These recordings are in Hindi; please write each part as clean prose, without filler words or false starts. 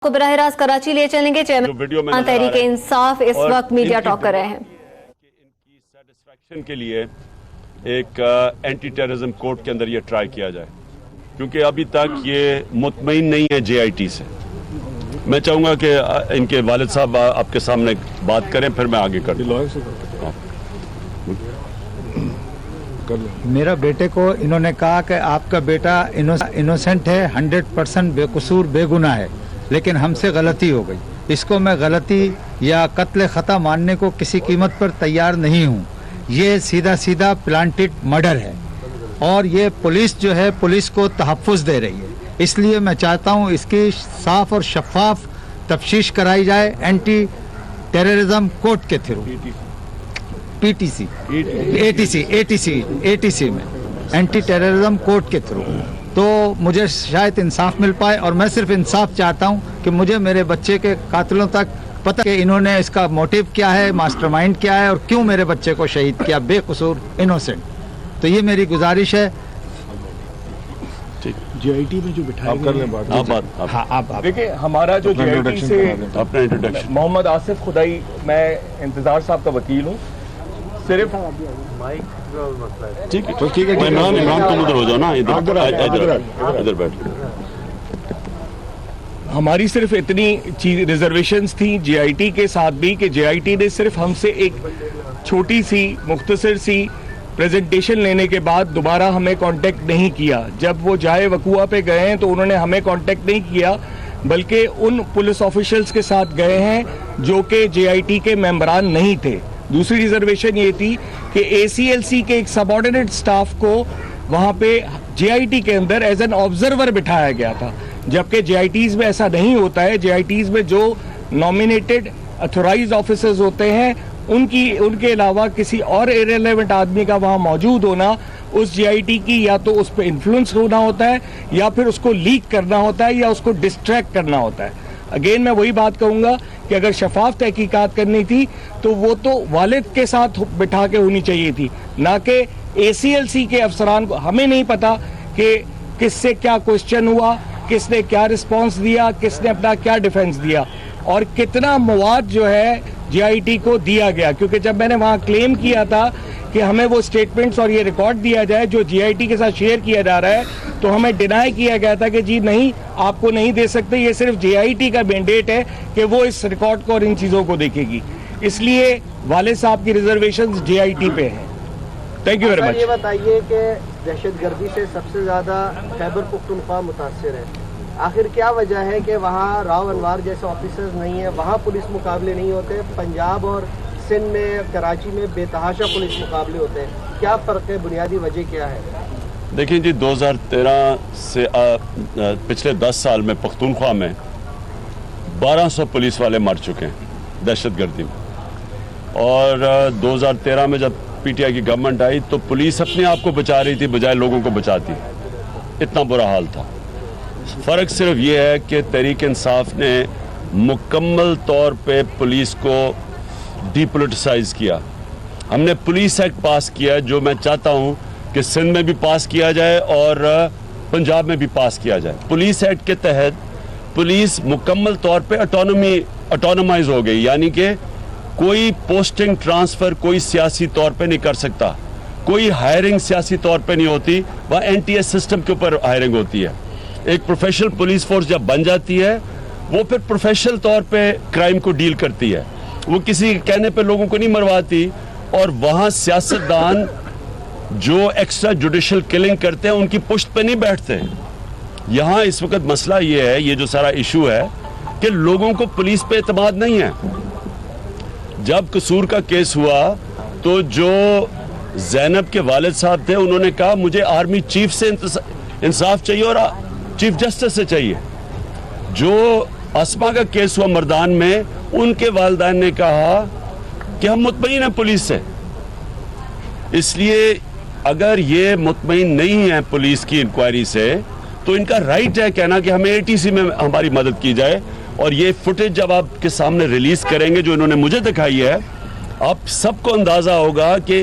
को बराह रास्त कराची ले चलेंगे। चेयरमैन तहरीक इंसाफ इस वक्त मीडिया टॉक कर रहे हैं। इनकी सेटिस्फेक्शन के लिए एक एंटी टेररिज्म कोर्ट के अंदर ये ट्राई किया जाए, क्योंकि अभी तक ये मुतमईन नहीं है JIT से। मैं चाहूंगा कि इनके वालिद साहब आपके सामने बात करें, फिर मैं आगे कर दूं। मेरा बेटे को इन्होंने कहा कि आपका बेटा इनोसेंट है, 100% बेकसूर बेगुनाह है, लेकिन हमसे गलती हो गई। इसको मैं गलती या कत्ल खता मानने को किसी कीमत पर तैयार नहीं हूँ। ये सीधा सीधा प्लांटेड मर्डर है और ये पुलिस जो है पुलिस को तहफ़्फ़ुज़ दे रही है। इसलिए मैं चाहता हूँ इसकी साफ और शफाफ तफ्तीश कराई जाए एंटी टेररिज्म कोर्ट के थ्रू, PTC ATC में एंटी टेररिज्म कोर्ट के थ्रू, तो मुझे शायद इंसाफ मिल पाए। और मैं सिर्फ इंसाफ चाहता हूं कि मुझे मेरे बच्चे के कातिलों तक पता कि इन्होंने इसका मोटिव क्या है, मास्टरमाइंड क्या है और क्यों मेरे बच्चे को शहीद किया बेकसूर इनोसेंट। तो ये मेरी गुजारिश है। JIT में जो बिठाया आप कर लें बात। हाँ, आप देखिए, हमारा जो JIT से अपना इंट्रोडक्शन। मोहम्मद आसिफ खुदाई, मैं इंतजार साहब का वकील हूँ। सिर्फ ठीक है, इमरान तुम उधर हो जाओ ना, इधर बैठ। हमारी सिर्फ इतनी चीज रिजर्वेशंस थी JIT के साथ भी कि JIT ने सिर्फ हमसे एक छोटी सी मुख्तसर सी प्रेजेंटेशन लेने के बाद दोबारा हमें कांटेक्ट नहीं किया। जब वो जाए वकुआ पे गए हैं तो उन्होंने हमें कांटेक्ट नहीं किया, बल्कि उन पुलिस ऑफिशियल्स के साथ गए हैं जो कि JIT के मेंबरान नहीं थे। दूसरी रिजर्वेशन ये थी कि ACLC के एक सबऑर्डिनेट स्टाफ को वहाँ पे JIT के अंदर एज एन ऑब्जर्वर बिठाया गया था, जबकि JITs में ऐसा नहीं होता है। JITs में जो नॉमिनेटेड अथोराइज्ड ऑफिसर्स होते हैं उनके अलावा किसी और इररिलेवेंट आदमी का वहाँ मौजूद होना उस JIT की या तो उस पर इन्फ्लुएंस होना होता है या फिर उसको लीक करना होता है या उसको डिस्ट्रैक्ट करना होता है। अगेन मैं वही बात कहूँगा कि अगर शफाफ तहकीकात करनी थी तो वो तो वालिद के साथ बिठा के होनी चाहिए थी, ना कि ACLC के अफसरान को। हमें नहीं पता कि किससे क्या क्वेश्चन हुआ, किसने क्या रिस्पांस दिया, किसने अपना क्या डिफेंस दिया और कितना मवाद जो है JIT को दिया गया। क्योंकि जब मैंने वहाँ क्लेम किया था कि हमें वो स्टेटमेंट्स और ये रिकॉर्ड दिया जाए जो JIT के साथ शेयर किया जा रहा है, तो हमें डिनाई किया गया था कि जी नहीं, आपको नहीं दे सकते, ये सिर्फ JIT का मैंडेट है कि वो इस रिकॉर्ड को और इन चीज़ों को देखेगी। इसलिए वाले साहब की रिजर्वेशंस JIT पे हैं। Thank you very much. ये बताइए कि दहशतगर्दी से सबसे ज़्यादा खैबर पुख्तूनख्वा मुतासिर है, आखिर क्या वजह है कि वहाँ राव अनवार जैसे ऑफिसर्स नहीं है, वहाँ पुलिस मुकाबले नहीं होते? पंजाब और सिंध में, कराची में बेतहाशा पुलिस मुकाबले होते हैं, क्या फ़र्क है? बुनियादी वजह क्या है? देखिए जी, 2013 से पिछले 10 साल में पख्तूनख्वा में 1200 पुलिस वाले मर चुके हैं दहशतगर्दी में। और 2013 में जब PTI की गवर्नमेंट आई तो पुलिस अपने आप को बचा रही थी बजाय लोगों को बचाती। इतना बुरा हाल था। फ़र्क सिर्फ ये है कि तहरीक इंसाफ ने मुकम्मल तौर पे पुलिस को डीपोलिटिसाइज किया। हमने पुलिस एक्ट पास किया, जो मैं चाहता हूँ कि सिंध में भी पास किया जाए और पंजाब में भी पास किया जाए। पुलिस एक्ट के तहत पुलिस मुकम्मल तौर पे ऑटोनोमाइज हो गई, यानी कि कोई पोस्टिंग ट्रांसफ़र कोई सियासी तौर पे नहीं कर सकता, कोई हायरिंग सियासी तौर पे नहीं होती, वह NTA सिस्टम के ऊपर हायरिंग होती है। एक प्रोफेशनल पुलिस फोर्स जब बन जाती है वो फिर प्रोफेशनल तौर पे क्राइम को डील करती है, वो किसी कहने पे लोगों को नहीं मरवाती। और वहाँ सियासतदान जो एक्स्ट्रा जुडिशल किलिंग करते हैं उनकी पुश्त पे नहीं बैठते। यहाँ इस वक्त मसला ये है, ये जो सारा इशू है कि लोगों को पुलिस पे एतमाद नहीं है। जब कसूर का केस हुआ तो जो जैनब के वालिद साहब थे उन्होंने कहा मुझे आर्मी चीफ से इंसाफ चाहिए और चीफ जस्टिस से चाहिए। जो अस्मा का केस हुआ मर्दान में, उनके वालिदैन ने कहा कि हम मुतमईन हैं पुलिस से। इसलिए अगर ये मुतमईन नहीं है पुलिस की इंक्वायरी से तो इनका राइट है कहना कि हमें ATC में हमारी मदद की जाए। और ये फुटेज जब आपके सामने रिलीज करेंगे जो इन्होंने मुझे दिखाई है, आप सबको अंदाजा होगा कि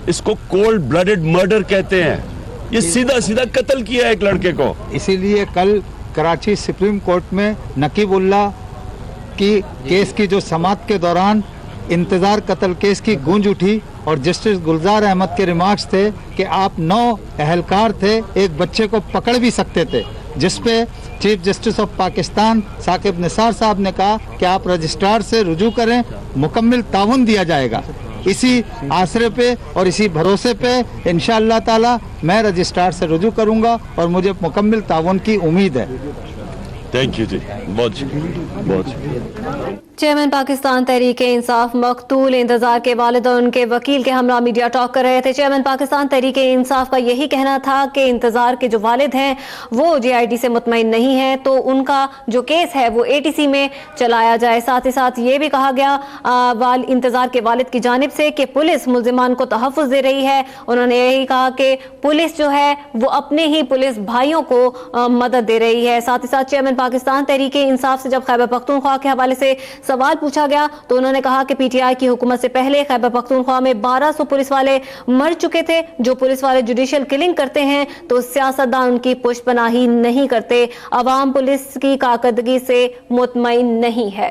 इसको कोल्ड ब्लडेड मर्डर कहते हैं। ये सीधा सीधा कत्ल किया है एक लड़के को। इसीलिए कल कराची सुप्रीम कोर्ट में नकीबुल्लाह की केस की जो समाअत के दौरान इंतज़ार कत्ल केस की गूंज उठी और जस्टिस गुलजार अहमद के रिमार्क्स थे कि आप 9 अहलकार थे, एक बच्चे को पकड़ भी सकते थे, जिस पे chief justice of Pakistan Saqib Nisar साहब ने कहा कि आप रजिस्ट्रार से रुजू करें, मुकम्मल ताउन दिया जाएगा। इसी आसरे पे और इसी भरोसे पे इंशाअल्लाह ताला मैं रजिस्ट्रार से रुजू करूंगा और मुझे मुकम्मल ताउन की उम्मीद है। थैंक यू जी, बहुत शुक्रिया, बहुत शुक्रिया। चेयरमैन पाकिस्तान तहरीक इंसाफ मकतूल इंतजार के वालिद और उनके वकील के हमरा मीडिया टॉक कर रहे थे। चेयरमैन पाकिस्तान तहरीक इंसाफ का यही कहना था कि इंतजार के जो वालिद हैं वो JIT से मुतमईन नहीं है, तो उनका जो केस है वो ATC में चलाया जाए। साथ ही साथ ये भी कहा गया इंतजार के वालिद की जानिब से कि पुलिस मुल्जिमान को तहफ़्फ़ुज़ दे रही है। उन्होंने यही कहा कि पुलिस जो है वो अपने ही पुलिस भाइयों को मदद दे रही है। साथ ही साथ चेयरमैन पाकिस्तान तहरीक इंसाफ से जब खैबर पख्तूनख्वा के हवाले से सवाल पूछा गया तो उन्होंने कहा कि PTI की हुकूमत से पहले खैबर पख्तूनख्वा में 1200 पुलिस वाले मर चुके थे। जो पुलिस वाले जुडिशियल किलिंग करते हैं तो सियासतदान उनकी पुष्पनाही नहीं करते। अवाम पुलिस की कारकर्दगी से मुतमईन नहीं है।